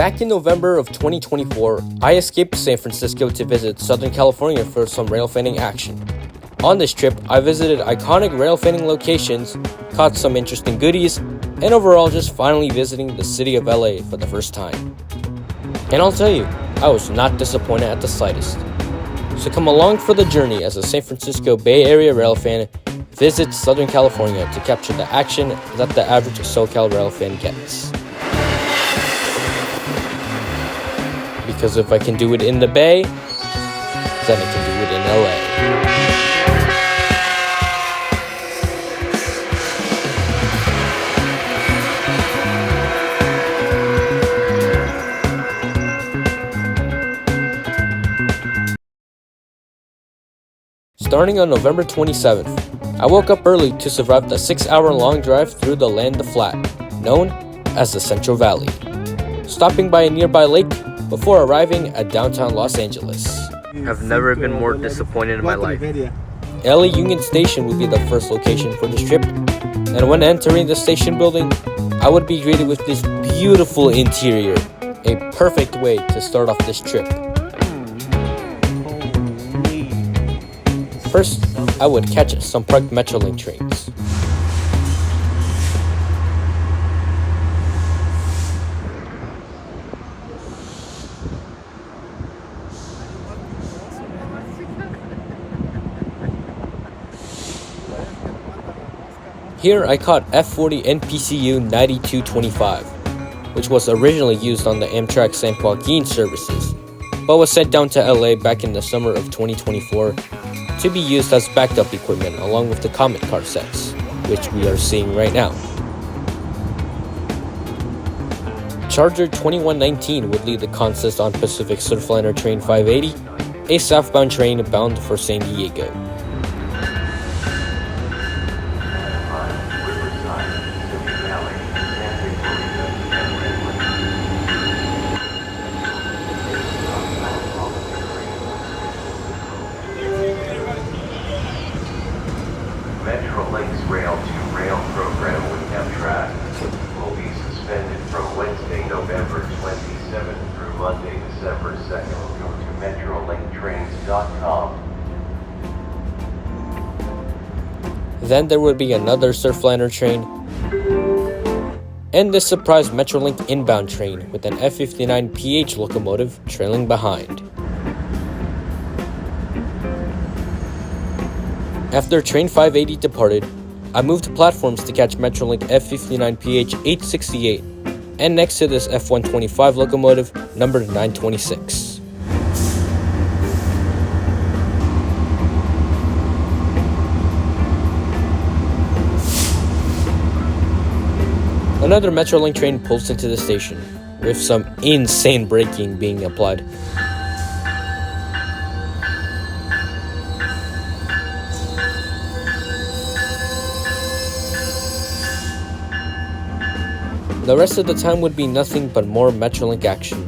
Back in November of 2024, I escaped San Francisco to visit Southern California for some railfanning action. On this trip, I visited iconic railfanning locations, caught some interesting goodies, and overall just finally visiting the city of LA for the first time. And I'll tell you, I was not disappointed at the slightest. So come along for the journey as a San Francisco Bay Area railfan visits Southern California to capture the action that the average SoCal railfan gets. Because if I can do it in the Bay, then I can do it in LA. Starting on November 27th, I woke up early to survive the 6-hour-long drive through the land of flat, known as the Central Valley, stopping by a nearby lake before arriving at downtown Los Angeles. I've never been more disappointed in my life. LA Union Station would be the first location for this trip, and when entering the station building, I would be greeted with this beautiful interior, a perfect way to start off this trip. First, I would catch some parked Metrolink trains. Here I caught F40 NPCU 9225, which was originally used on the Amtrak San Joaquin services, but was sent down to LA back in the summer of 2024 to be used as backup equipment along with the Comet car sets, which we are seeing right now. Charger 2119 would lead the consist on Pacific Surfliner Train 580, a southbound train bound for San Diego. Metrolink's rail-to-rail program with Amtrak will be suspended from Wednesday, November 27th through Monday, December 2nd. Go to metrolinktrains.com. Then there would be another Surfliner train, and this surprise Metrolink inbound train with an F59PH locomotive trailing behind. After Train 580 departed, I moved to platforms to catch Metrolink F59PH 868 and next to this F125 locomotive numbered 926. Another Metrolink train pulls into the station, with some insane braking being applied. The rest of the time would be nothing but more Metrolink action.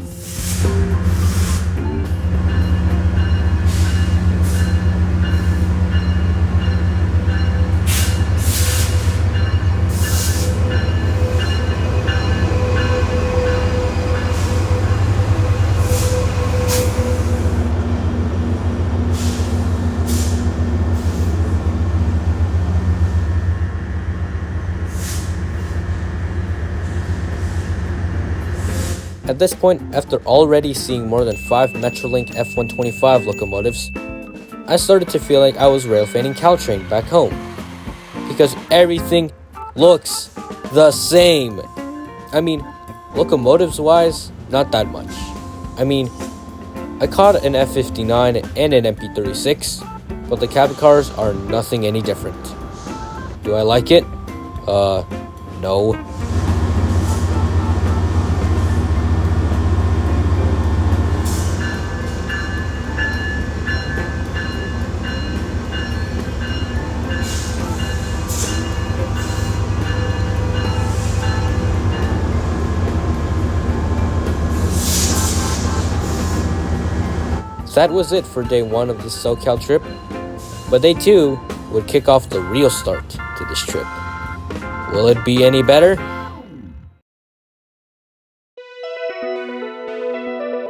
At this point, after already seeing more than 5 Metrolink F125 locomotives, I started to feel like I was railfanning Caltrain back home, because everything looks the same. I mean, locomotives-wise, not that much. I mean, I caught an F59 and an MP36, but the cab cars are nothing any different. Do I like it? No. That was it for day 1 of this SoCal trip, but day 2 would kick off the real start to this trip. Will it be any better?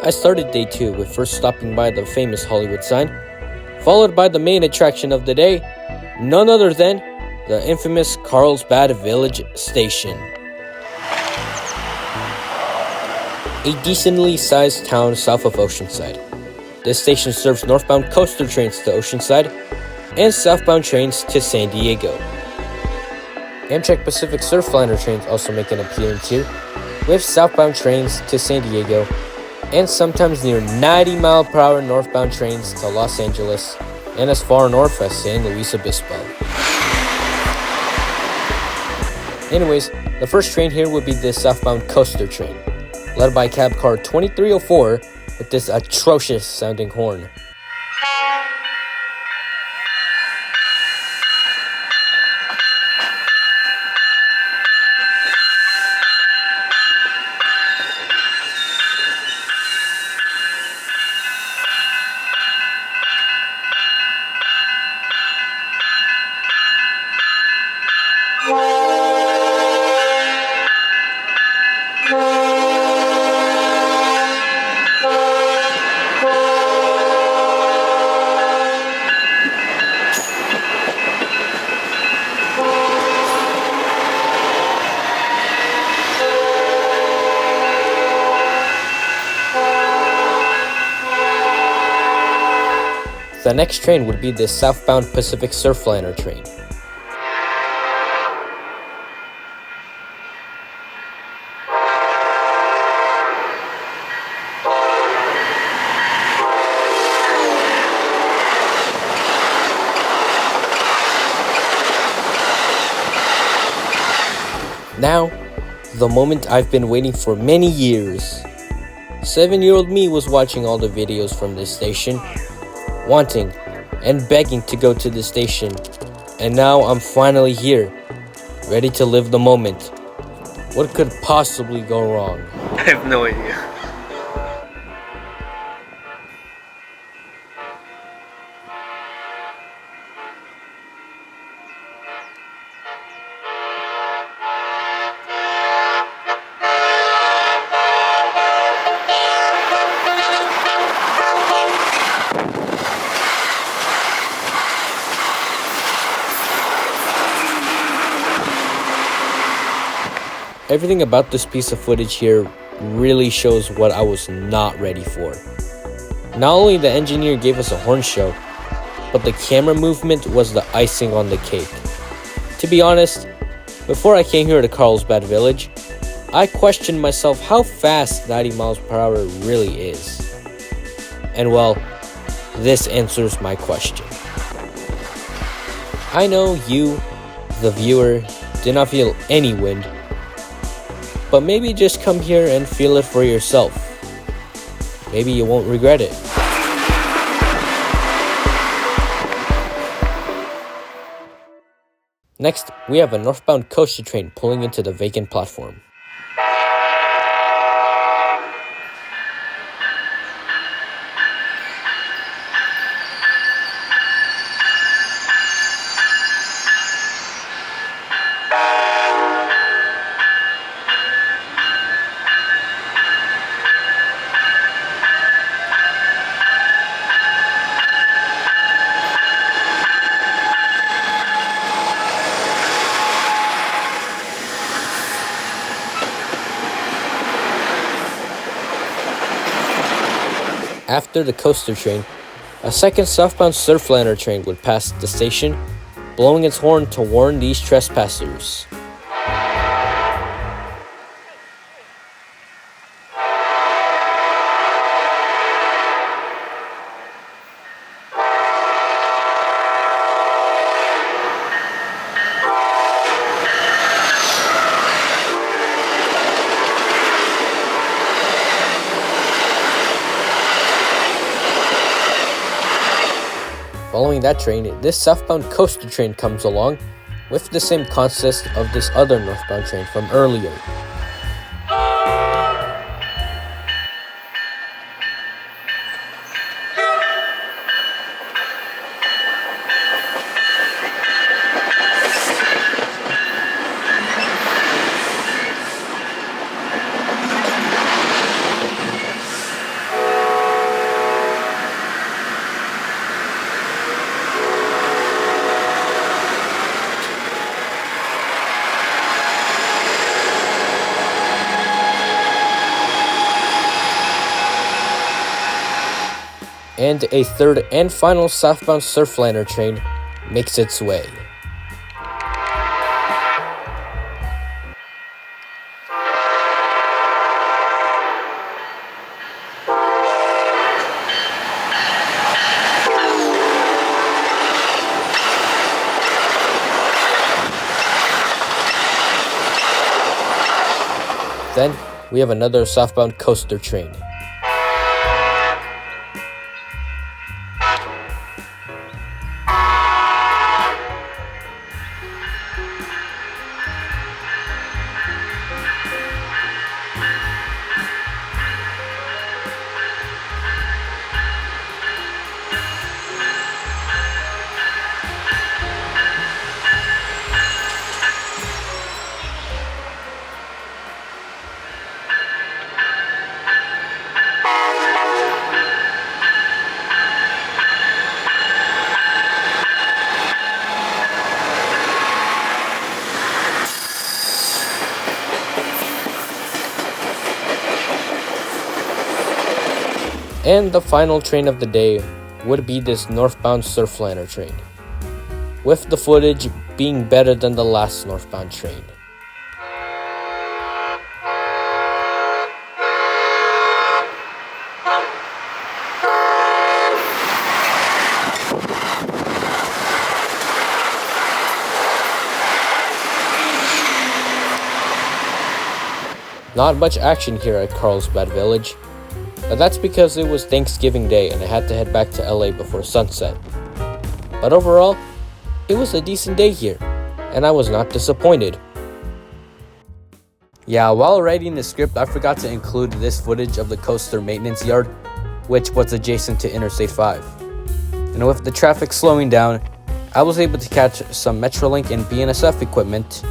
I started day 2 with first stopping by the famous Hollywood sign, followed by the main attraction of the day, none other than the infamous Carlsbad Village Station. A decently sized town south of Oceanside. This station serves northbound coaster trains to Oceanside and southbound trains to San Diego. Amtrak Pacific Surfliner trains also make an appearance here, with southbound trains to San Diego and sometimes near 90-mile-per-hour northbound trains to Los Angeles and as far north as San Luis Obispo. Anyways, the first train here would be this southbound coaster train, led by cab car 2304 with this atrocious sounding horn. The next train would be the southbound Pacific Surfliner train. Now, the moment I've been waiting for many years. 7-year-old me was watching all the videos from this station, wanting and begging to go to the station, and now I'm finally here, ready to live the moment. What could possibly go wrong? I have no idea. Everything about this piece of footage here really shows what I was not ready for. Not only the engineer gave us a horn show, but the camera movement was the icing on the cake. To be honest, before I came here to Carlsbad Village, I questioned myself how fast 90 miles per hour really is. And well, this answers my question. I know you, the viewer, did not feel any wind, but maybe just come here and feel it for yourself. Maybe you won't regret it. Next, we have a northbound coaster train pulling into the vacant platform. After the coaster train, a second southbound Surfliner train would pass the station, blowing its horn to warn these trespassers. Following that train, this southbound coaster train comes along with the same consist of this other northbound train from earlier. and a third and final southbound Surfliner train makes its way. Then we have another southbound coaster train. And the final train of the day would be this northbound Surfliner train, with the footage being better than the last northbound train. Not much action here at Carlsbad Village, but that's because it was Thanksgiving Day and I had to head back to LA before sunset. But overall, it was a decent day here, and I was not disappointed. Yeah, while writing the script, I forgot to include this footage of the coaster maintenance yard, which was adjacent to Interstate 5. And with the traffic slowing down, I was able to catch some Metrolink and BNSF equipment,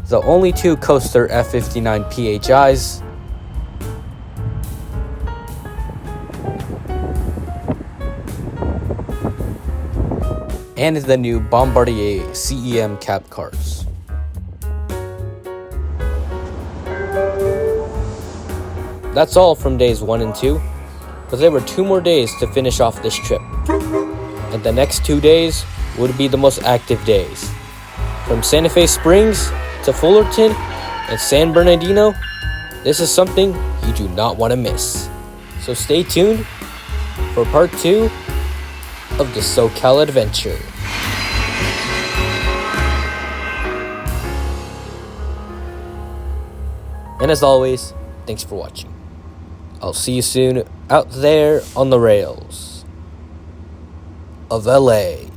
the only two coaster F59 PHIs, and the new Bombardier CEM cab cars. That's all from days 1 and 2, but there were 2 more days to finish off this trip. And the next 2 days would be the most active days. From Santa Fe Springs to Fullerton and San Bernardino, this is something you do not want to miss. So stay tuned for part 2 of the SoCal adventure. And as always, thanks for watching. I'll see you soon out there on the rails of LA.